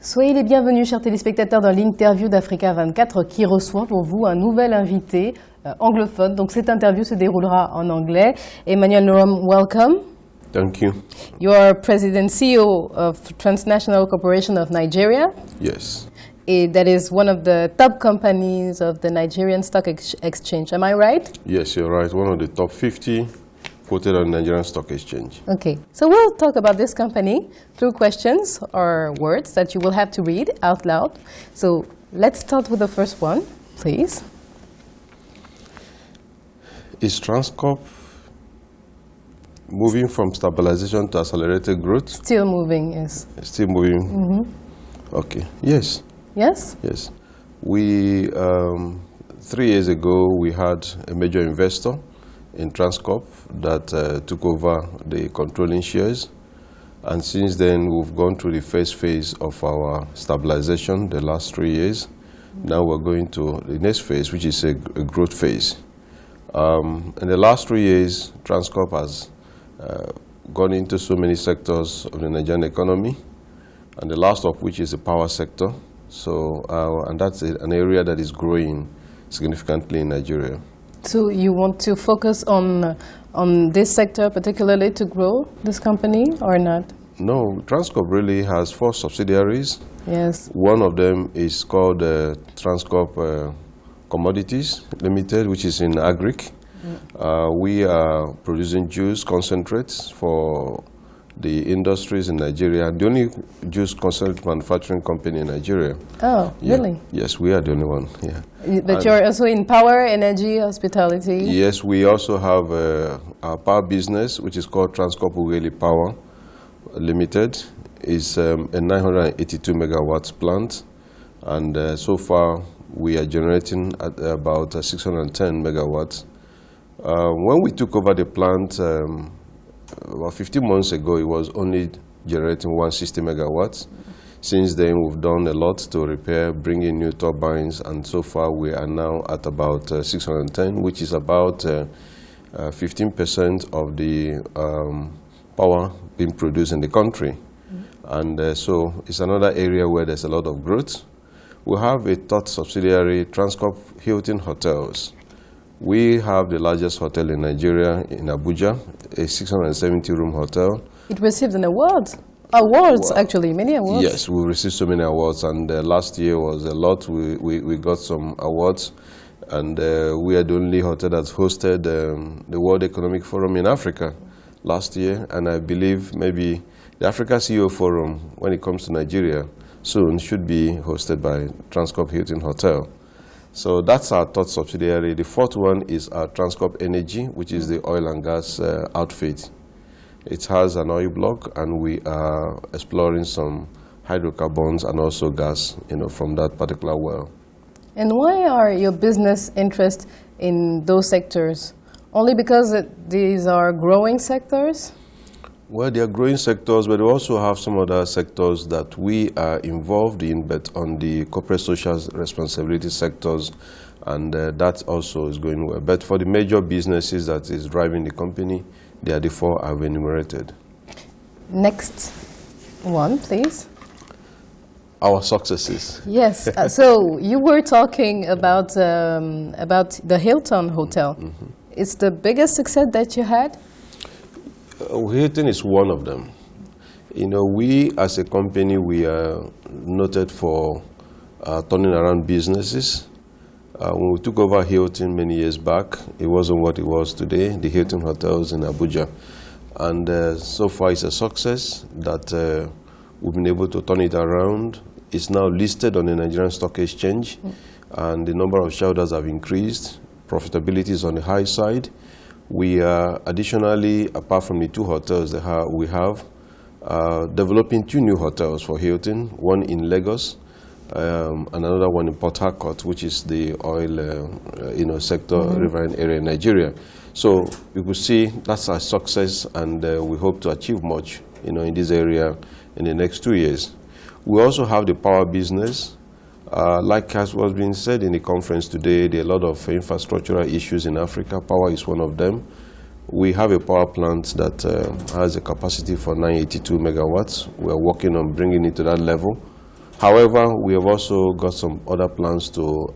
Soyez les bienvenus, chers téléspectateurs, dans l'interview d'Africa 24 qui reçoit pour vous un nouvel invité anglophone. Donc cette interview se déroulera en anglais. Emmanuel NNOROM, welcome. Thank you. You are President CEO of Transnational Corporation of Nigeria. Yes. That is one of the top companies of the Nigerian Stock Exchange. Am I right? Yes, you're right. One of the top 50 quoted on Nigerian Stock Exchange. Okay, so we'll talk about this company through questions or words that you will have to read out loud. So let's start with the first one, please. Is TRANSCORP moving from stabilization to accelerated growth? Still moving, yes. Still moving? Mm-hmm. Okay, yes. Yes? Yes. We, 3 years ago, we had a major investor in TRANSCORP that took over the controlling shares. And since then, we've gone through the first phase of our stabilization the last 3 years. Now we're going to the next phase, which is a growth phase. In the last 3 years, TRANSCORP has gone into so many sectors of the Nigerian economy, and the last of which is the power sector. So, and that's an area that is growing significantly in Nigeria. So you want to focus on this sector particularly to grow this company or not? No, TRANSCORP really has 4 subsidiaries. Yes. One of them is called TRANSCORP Commodities Limited, which is in Afrique. We are producing juice concentrates for the industries in Nigeria. The only juice concentrate manufacturing company in Nigeria. Oh, yeah. Really? Yes, we are the only one. Yeah. But you're also in power, energy, hospitality? Yes, we also have our power business, which is called TRANSCORP Ughelli Power Limited. It's a 982 megawatts plant, and so far we are generating at about 610 megawatts. When we took over the plant about 15 months ago, it was only generating 160 megawatts. Since then, we've done a lot to repair, bring in new turbines, and so far we are now at about 610, which is about 15% of the power being produced in the country. And so it's another area where there's a lot of growth. We have a third subsidiary, TRANSCORP Hilton Hotels. We have the largest hotel in Nigeria, in Abuja, a 670-room hotel. It received an award. Awards, actually, many awards. Yes, we received so many awards, and last year was a lot. We got some awards, and we are the only hotel that's hosted the World Economic Forum in Africa last year, and I believe maybe the Africa CEO Forum, when it comes to Nigeria, soon should be hosted by TRANSCORP Hilton Hotel. So that's our third subsidiary. The fourth one is our TRANSCORP Energy, which is the oil and gas outfit. It has an oil block, and we are exploring some hydrocarbons and also gas, from that particular well. And why are your business interests in those sectors? Only because these are growing sectors? Well, they are growing sectors, but we also have some other sectors that we are involved in, but on the corporate social responsibility sectors, and that also is going well. But for the major businesses that is driving the company, they are the 4 I've enumerated. Next one, please. Our successes. Yes. So you were talking about the Hilton Hotel. Mm-hmm. It's the biggest success that you had? Hilton is one of them. We as a company, we are noted for turning around businesses. When we took over Hilton many years back, it wasn't what it was today, the Hilton Hotels in Abuja. And so far it's a success that we've been able to turn it around. It's now listed on the Nigerian Stock Exchange, and the number of shareholders have increased. Profitability is on the high side. We are additionally, apart from the 2 hotels that we have, developing 2 new hotels for Hilton, one in Lagos and another one in Port Harcourt, which is the oil sector, riverine area in Nigeria. So you could see that's a success, and we hope to achieve much in this area in the next 2 years. We also have the power business. Like as was being said in the conference today, there are a lot of infrastructural issues in Africa. Power is one of them. We have a power plant that has a capacity for 982 megawatts. We are working on bringing it to that level. However, we have also got some other plans to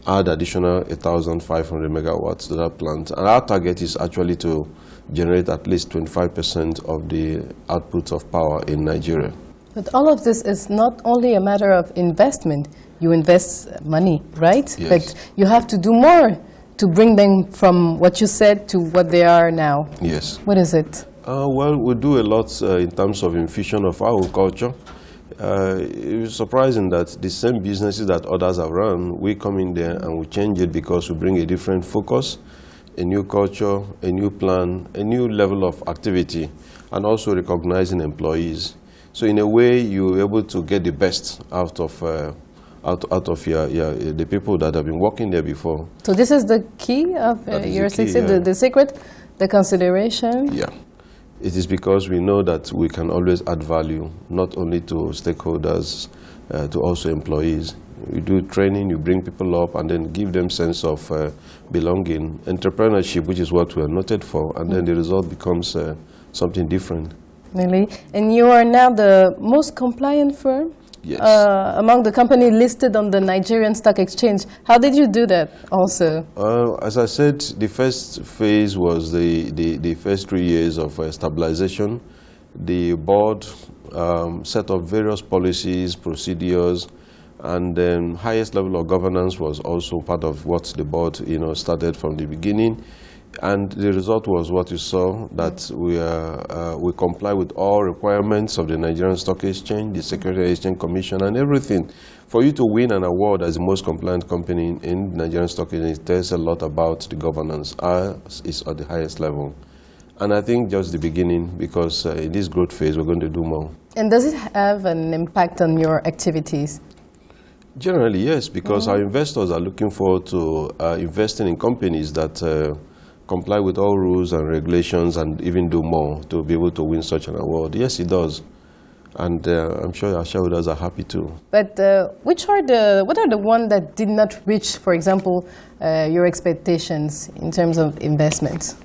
add additional 1,500 megawatts to that plant. And our target is actually to generate at least 25% of the output of power in Nigeria. But all of this is not only a matter of investment. You invest money, right? Yes. But you have to do more to bring them from what you said to what they are now. Yes. What is it? Well, we do a lot in terms of infusion of agriculture. It's surprising that the same businesses that others have run, we come in there and we change it because we bring a different focus, a new culture, a new plan, a new level of activity, and also recognizing employees. So in a way, you're able to get the best out of the people that have been working there before. So this is the key of your success, the secret, the consideration? Yeah. It is because we know that we can always add value, not only to stakeholders, to also employees. You do training, you bring people up, and then give them sense of belonging. Entrepreneurship, which is what we are noted for, and then the result becomes something different. Really? And you are now the most compliant firm? Yes. Among the companies listed on the Nigerian Stock Exchange. How did you do that also? As I said, the first phase was the first 3 years of stabilization. The board set up various policies, procedures, and then highest level of governance was also part of what the board started from the beginning. And the result was what you saw, that we comply with all requirements of the Nigerian Stock Exchange, the Securities Exchange Commission, and everything. For you to win an award as the most compliant company in the Nigerian Stock Exchange, it tells a lot about the governance. Ours is at the highest level. And I think just the beginning, because in this growth phase, we're going to do more. And does it have an impact on your activities? Generally, yes, because our investors are looking forward to investing in companies that comply with all rules and regulations and even do more to be able to win such an award. Yes, it does. And I'm sure our shareholders are happy too. But what are the ones that did not reach, for example, your expectations in terms of investments?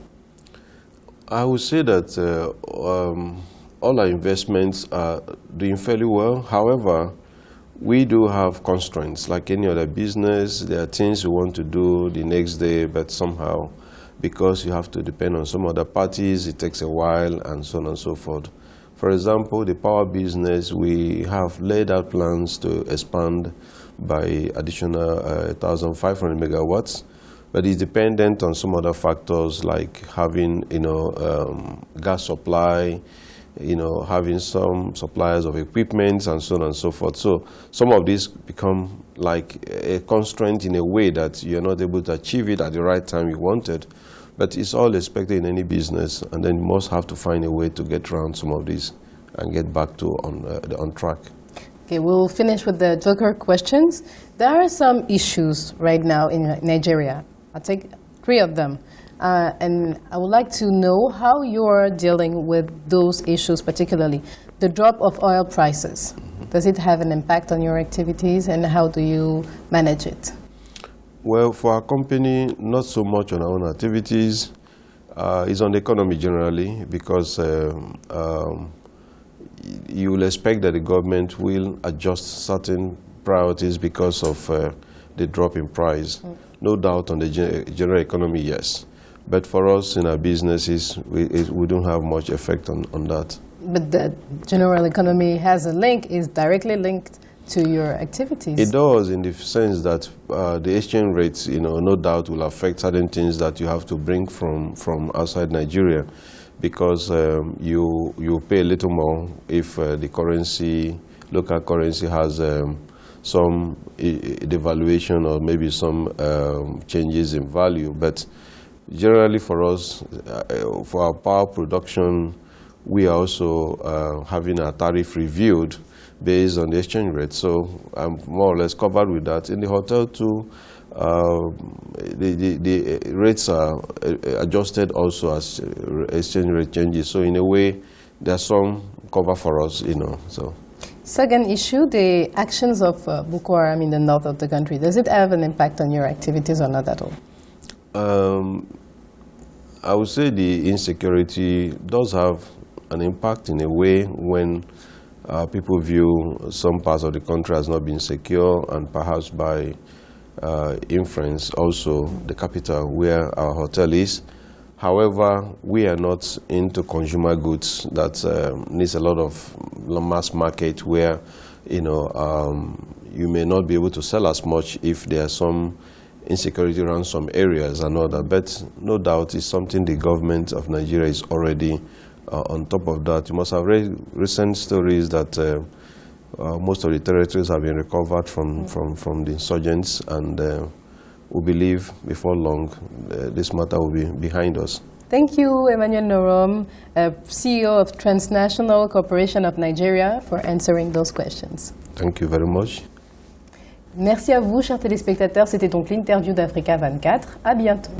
I would say that all our investments are doing fairly well. However, we do have constraints. Like any other business, there are things we want to do the next day, but somehow, because you have to depend on some other parties, it takes a while, and so on and so forth. For example, the power business, we have laid out plans to expand by additional 1,500 megawatts, but it's dependent on some other factors like having, gas supply, having some suppliers of equipment, and so on and so forth. So some of these become like a constraint in a way that you're not able to achieve it at the right time you wanted. But it's all expected in any business, and then you must have to find a way to get around some of these and get back to on track. Okay, we'll finish with the Joker questions. There are some issues right now in Nigeria. I'll take 3 of them. And I would like to know how you're dealing with those issues, particularly the drop of oil prices. Does it have an impact on your activities, and how do you manage it? Well, for our company, not so much on our own activities. It's on the economy generally, because you will expect that the government will adjust certain priorities because of the drop in price. No doubt on the general economy, yes. But for us in our businesses, we don't have much effect on that. But the general economy has a link, is directly linked to your activities. It does, in the sense that the exchange rates, no doubt will affect certain things that you have to bring from outside Nigeria, because you pay a little more if the local currency has some devaluation or maybe some changes in value. But generally for us, for our power production, we are also having our tariff reviewed based on the exchange rate. So I'm more or less covered with that. In the hotel too, the rates are adjusted also as exchange rate changes. So in a way, there's some cover for us, so. Second issue, the actions of Boko Haram in the north of the country. Does it have an impact on your activities or not at all? I would say the insecurity does have an impact in a way when people view some parts of the country as not being secure, and perhaps by inference also the capital where our hotel is. However, we are not into consumer goods that needs a lot of mass market where you may not be able to sell as much if there are some insecurity around some areas and all that. But no doubt it's something the government of Nigeria is already on top of that. You must have read recent stories that most of the territories have been recovered from the insurgents, and we believe before long this matter will be behind us. Thank you, Emmanuel NNOROM, CEO of Transnational Corporation of Nigeria, for answering those questions. Thank you very much. Merci à vous, chers téléspectateurs. C'était donc l'interview d'Africa 24. À bientôt.